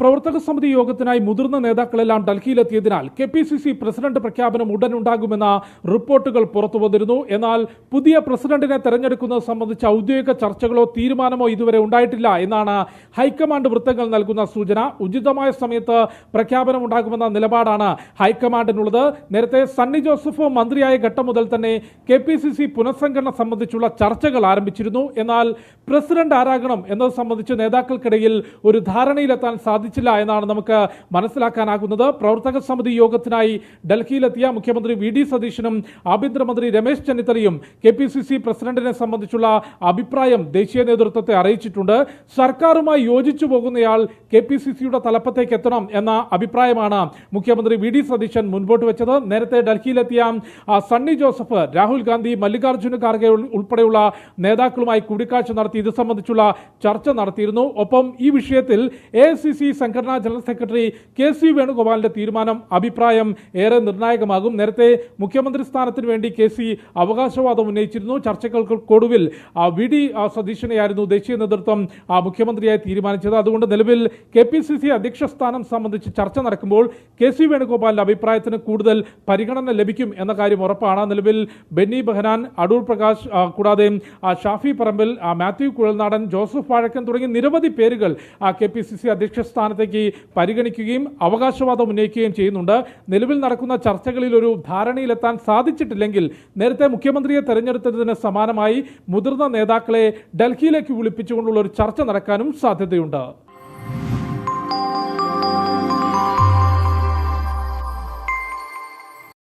പ്രവർത്തക സമിതി യോഗത്തിനായി മുതിർന്ന നേതാക്കളെല്ലാം ഡൽഹിയിലെത്തിയതിനാൽ കെപിസിസി പ്രസിഡന്റ് പ്രഖ്യാപനം ഉടൻ ഉണ്ടാകുമെന്ന റിപ്പോർട്ടുകൾ പുറത്തുവന്നിരുന്നു. എന്നാൽ പുതിയ പ്രസിഡന്റിനെ തെരഞ്ഞെടുക്കുന്നത് സംബന്ധിച്ച ഔദ്യോഗിക ചർച്ചകളോ തീരുമാനമോ ഇതുവരെ ഉണ്ടായിട്ടില്ല എന്നാണ് ഹൈക്കമാൻഡ് വൃത്തങ്ങൾ നൽകുന്ന സൂചന. ഉചിതമായ സമയത്ത് പ്രഖ്യാപനം ഉണ്ടാകുമെന്ന നിലപാടാണ് ഹൈക്കമാൻഡിനുള്ളത്. നേരത്തെ സണ്ണി ജോസഫ് മന്ത്രിയായ ഘട്ടം മുതൽ തന്നെ കെപിസിസി പുനഃസംഘടന സംബന്ധിച്ചുള്ള ചർച്ചകൾ ആരംഭിച്ചിരുന്നു. എന്നാൽ പ്രസിഡന്റ് ആരാകണം എന്നത് സംബന്ധിച്ച് നേതാക്കൾക്കിടയിൽ ഒരു ധാരണയിലെത്താൻ സാധിച്ചില്ല എന്നാണ് നമുക്ക് മനസ്സിലാക്കാനാകുന്നത്. പ്രവർത്തക സമിതി യോഗത്തിനായി ഡൽഹിയിലെത്തിയ മുഖ്യമന്ത്രി വി.ഡി. സതീശനും ആഭ്യന്തരമന്ത്രി രമേശ് ചെന്നിത്തലയും കെപിസിസി പ്രസിഡന്റിനെ സംബന്ധിച്ചുള്ള അഭിപ്രായം ദേശീയ നേതൃത്വത്തെ അറിയിച്ചിട്ടുണ്ട്. സർക്കാരുമായി യോജിച്ചു പോകുന്നയാൾ കെപിസിസിയുടെ തലപ്പത്തേക്ക് എത്തണം എന്ന അഭിപ്രായമാണ് മുഖ്യമന്ത്രി വി.ഡി. സതീശൻ മുൻപോട്ട് വെച്ചത്. നേരത്തെ ഡൽഹിയിലെത്തിയ സണ്ണി ജോസഫ് രാഹുൽ ഗാന്ധി, മല്ലികാർജ്ജുന ഖാർഗെ ഉൾപ്പെടെയുള്ള നേതാക്കളുമായി കൂടിക്കാഴ്ച നടത്തി ഇത് സംബന്ധിച്ചുള്ള ചർച്ച നടത്തിയിരുന്നു. ഒപ്പം ഈ വിഷയത്തിൽ എഐസിസി സംഘടനാ ജനറൽ സെക്രട്ടറി കെ.സി. വേണുഗോപാലിന്റെ തീരുമാനം, അഭിപ്രായം ഏറെ നിർണായകമാകും. നേരത്തെ മുഖ്യമന്ത്രി സ്ഥാനത്തിന് വേണ്ടി കെ.സി. അവകാശവാദം ഉന്നയിച്ചിരുന്നു. ചർച്ചകൾക്കൊടുവിൽ വി.ഡി. സതീശനെയായിരുന്നു ദേശീയ നേതൃത്വം മുഖ്യമന്ത്രിയായി തീരുമാനിച്ചത്. അതുകൊണ്ട് നിലവിൽ കെപിസിസി അധ്യക്ഷ സ്ഥാനം സംബന്ധിച്ച് ചർച്ച നടക്കുമ്പോൾ കെ.സി. വേണുഗോപാലിന്റെ അഭിപ്രായത്തിന് കൂടുതൽ പരിഗണന ലഭിക്കും എന്ന കാര്യം ഉറപ്പാണ്. നിലവിൽ ബെന്നി ബെഹനാൻ, അടൂർ പ്രകാശ്, കൂടാതെ ഷാഫി പറമ്പിൽ, മാത്യു കുഴൽനാടൻ, ജോസഫ് വാഴക്കൻ തുടങ്ങിയ നിരവധി പേരുകൾ കെപിസിസി അധ്യക്ഷ സ്ഥാനത്തേക്ക് പരിഗണിക്കുകയും അവകാശവാദം ഉന്നയിക്കുകയും ചെയ്യുന്നുണ്ട്. നിലവിൽ നടക്കുന്ന ചർച്ചകളിൽ ഒരു ധാരണയിലെത്താൻ സാധിച്ചിട്ടില്ലെങ്കിൽ നേരത്തെ മുഖ്യമന്ത്രിയെ തെരഞ്ഞെടുത്തതിന് സമാനമായി മുതിർന്ന നേതാക്കളെ ഡൽഹിയിലേക്ക് വിളിപ്പിച്ചുകൊണ്ടുള്ള ഒരു ചർച്ച നടക്കാനും സാധ്യതയുണ്ട്.